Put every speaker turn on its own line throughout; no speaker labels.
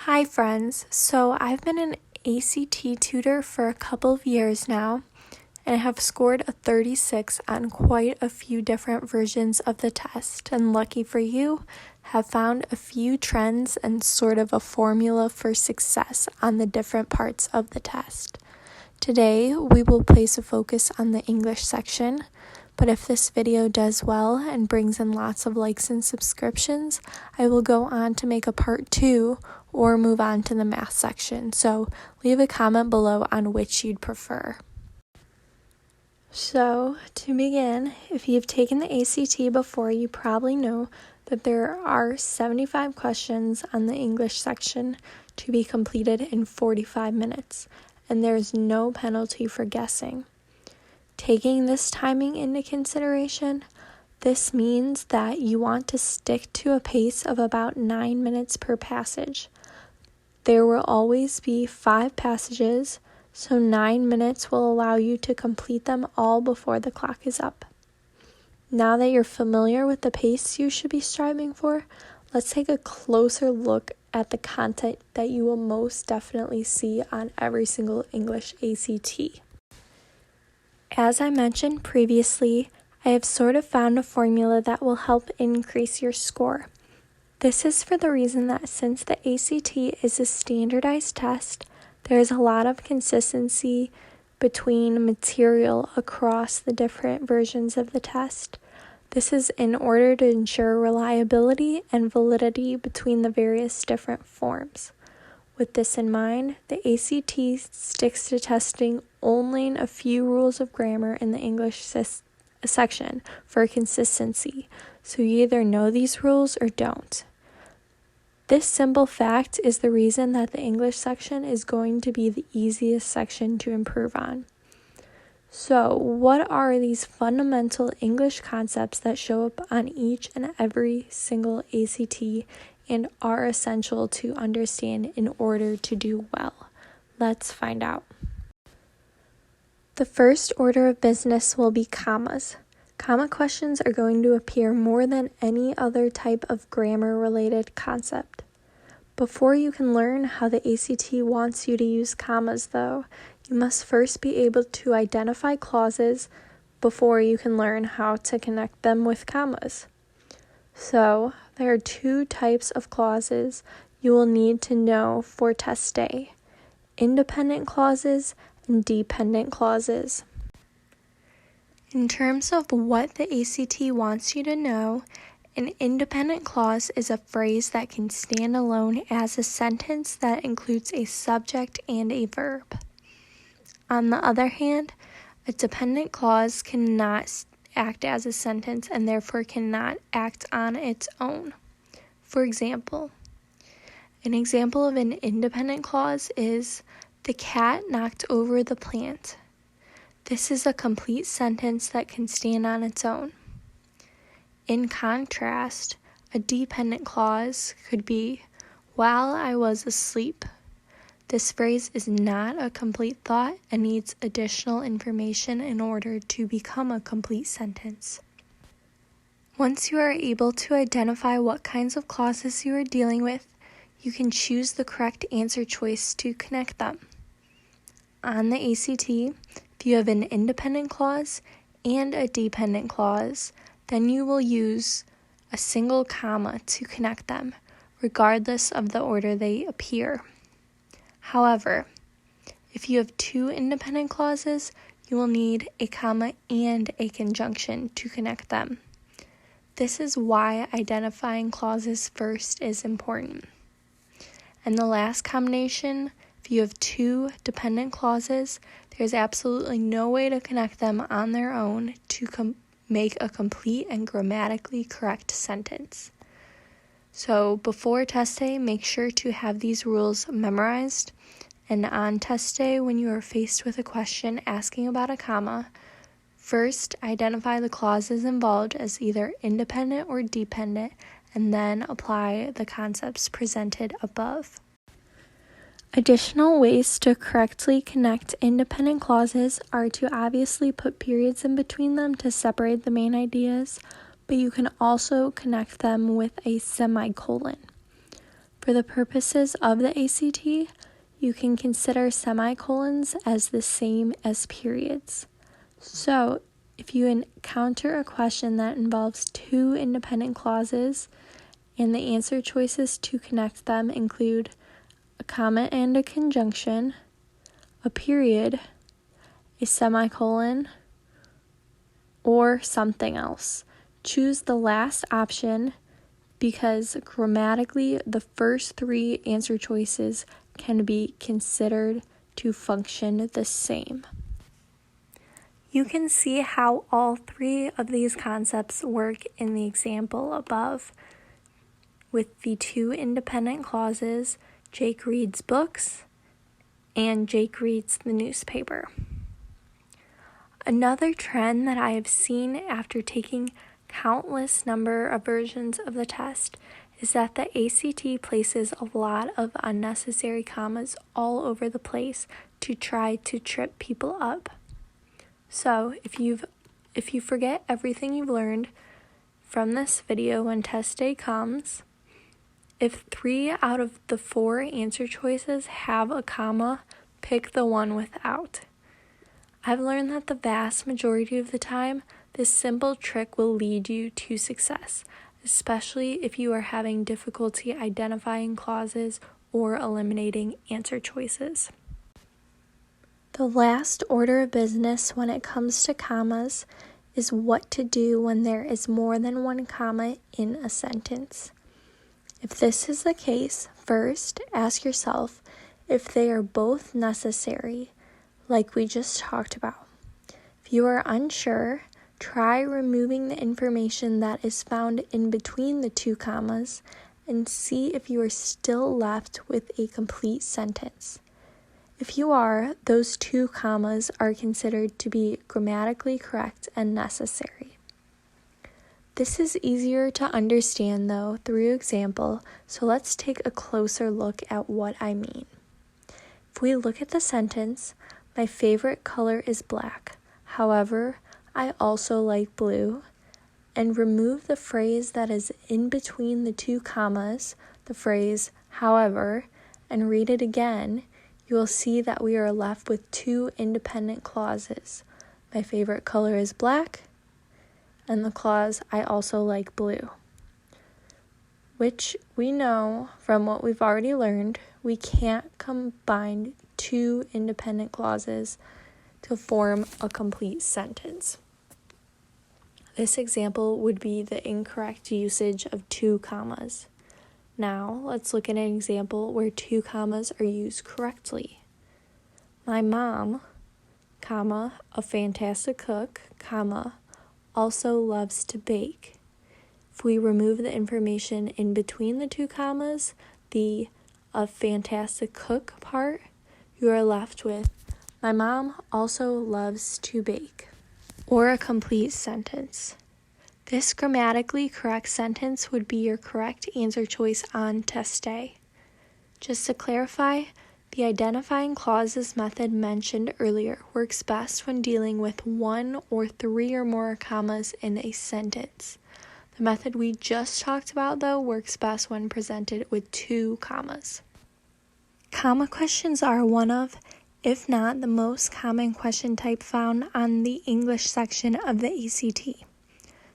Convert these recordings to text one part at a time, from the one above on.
Hi friends, so I've been an ACT tutor for a couple of years now, and I have scored a 36 on quite a few different versions of the test, and lucky for you, have found a few trends and sort of a formula for success on the different parts of the test. Today, we will place a focus on the English section, but if this video does well and brings in lots of likes and subscriptions, I will go on to make a part 2 or move on to the math section. So leave a comment below on which you'd prefer. So to begin, if you've taken the ACT before, you probably know that there are 75 questions on the English section to be completed in 45 minutes, and there's no penalty for guessing. Taking this timing into consideration, this means that you want to stick to a pace of about 9 minutes per passage. There will always be 5 passages, so 9 minutes will allow you to complete them all before the clock is up. Now that you're familiar with the pace you should be striving for, let's take a closer look at the content that you will most definitely see on every single English ACT. As I mentioned previously, I have sort of found a formula that will help increase your score. This is for the reason that since the ACT is a standardized test, there is a lot of consistency between material across the different versions of the test. This is in order to ensure reliability and validity between the various different forms. With this in mind, the ACT sticks to testing only a few rules of grammar in the English section for consistency, so you either know these rules or don't. This simple fact is the reason that the English section is going to be the easiest section to improve on. So, what are these fundamental English concepts that show up on each and every single ACT and are essential to understand in order to do well? Let's find out. The first order of business will be commas. Comma questions are going to appear more than any other type of grammar-related concept. Before you can learn how the ACT wants you to use commas, though, you must first be able to identify clauses before you can learn how to connect them with commas. So, there are 2 types of clauses you will need to know for test day: independent clauses and dependent clauses. In terms of what the ACT wants you to know, an independent clause is a phrase that can stand alone as a sentence that includes a subject and a verb. On the other hand, a dependent clause cannot act as a sentence and therefore cannot act on its own. For example, an example of an independent clause is, "The cat knocked over the plant." This is a complete sentence that can stand on its own. In contrast, a dependent clause could be, "While I was asleep." This phrase is not a complete thought and needs additional information in order to become a complete sentence. Once you are able to identify what kinds of clauses you are dealing with, you can choose the correct answer choice to connect them. On the ACT, if you have an independent clause and a dependent clause, then you will use a single comma to connect them, regardless of the order they appear. However, if you have 2 independent clauses, you will need a comma and a conjunction to connect them. This is why identifying clauses first is important. And the last combination, if you have 2 dependent clauses, there's absolutely no way to connect them on their own to make a complete and grammatically correct sentence. So before test day, make sure to have these rules memorized, and on test day, when you are faced with a question asking about a comma, first identify the clauses involved as either independent or dependent, and then apply the concepts presented above. Additional ways to correctly connect independent clauses are to obviously put periods in between them to separate the main ideas, but you can also connect them with a semicolon. For the purposes of the ACT, you can consider semicolons as the same as periods. So, if you encounter a question that involves two independent clauses, and the answer choices to connect them include a comma and a conjunction, a period, a semicolon, or something else, choose the last option because grammatically the first three answer choices can be considered to function the same. You can see how all three of these concepts work in the example above. With the two independent clauses, Jake reads books and Jake reads the newspaper. Another trend that I have seen after taking countless number of versions of the test is that the ACT places a lot of unnecessary commas all over the place to try to trip people up. So, if you forget everything you've learned from this video when test day comes, if 3 out of the 4 answer choices have a comma, pick the one without. I've learned that the vast majority of the time, this simple trick will lead you to success, especially if you are having difficulty identifying clauses or eliminating answer choices. The last order of business when it comes to commas is what to do when there is more than one comma in a sentence. If this is the case, first ask yourself if they are both necessary, like we just talked about. If you are unsure, try removing the information that is found in between the two commas and see if you are still left with a complete sentence. If you are, those two commas are considered to be grammatically correct and necessary. This is easier to understand though through example, so let's take a closer look at what I mean. If we look at the sentence, my favorite color is black. However, I also like blue, and remove the phrase that is in between the two commas, the phrase however, and read it again, you will see that we are left with two independent clauses. My favorite color is black, and the clause I also like blue. Which we know from what we've already learned, we can't combine two independent clauses to form a complete sentence. This example would be the incorrect usage of two commas. Now, let's look at an example where two commas are used correctly. My mom, comma, a fantastic cook, comma, also loves to bake. If we remove the information in between the two commas, the a fantastic cook part, you are left with, my mom also loves to bake, or a complete sentence. This grammatically correct sentence would be your correct answer choice on test day. Just to clarify, the identifying clauses method mentioned earlier works best when dealing with 1 or 3 or more commas in a sentence. The method we just talked about, though, works best when presented with 2 commas. Comma questions are one of, if not the most common question type found on the English section of the ACT.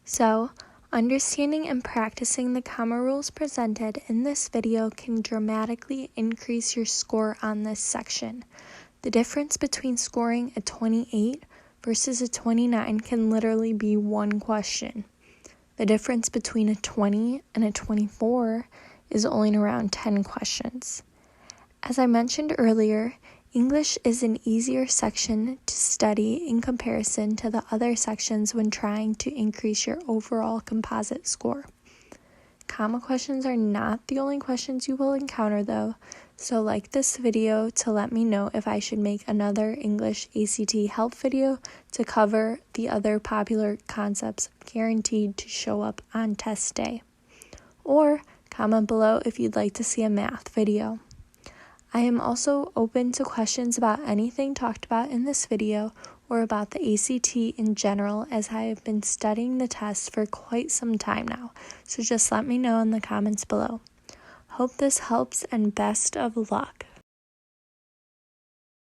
So, understanding and practicing the comma rules presented in this video can dramatically increase your score on this section. The difference between scoring a 28 versus a 29 can literally be one question. The difference between a 20 and a 24 is only around 10 questions. As I mentioned earlier, English is an easier section to study in comparison to the other sections when trying to increase your overall composite score. Comma questions are not the only questions you will encounter though, so like this video to let me know if I should make another English ACT help video to cover the other popular concepts guaranteed to show up on test day. Or comment below if you'd like to see a math video. I am also open to questions about anything talked about in this video or about the ACT in general, as I have been studying the test for quite some time now, so just let me know in the comments below. Hope this helps and best of luck.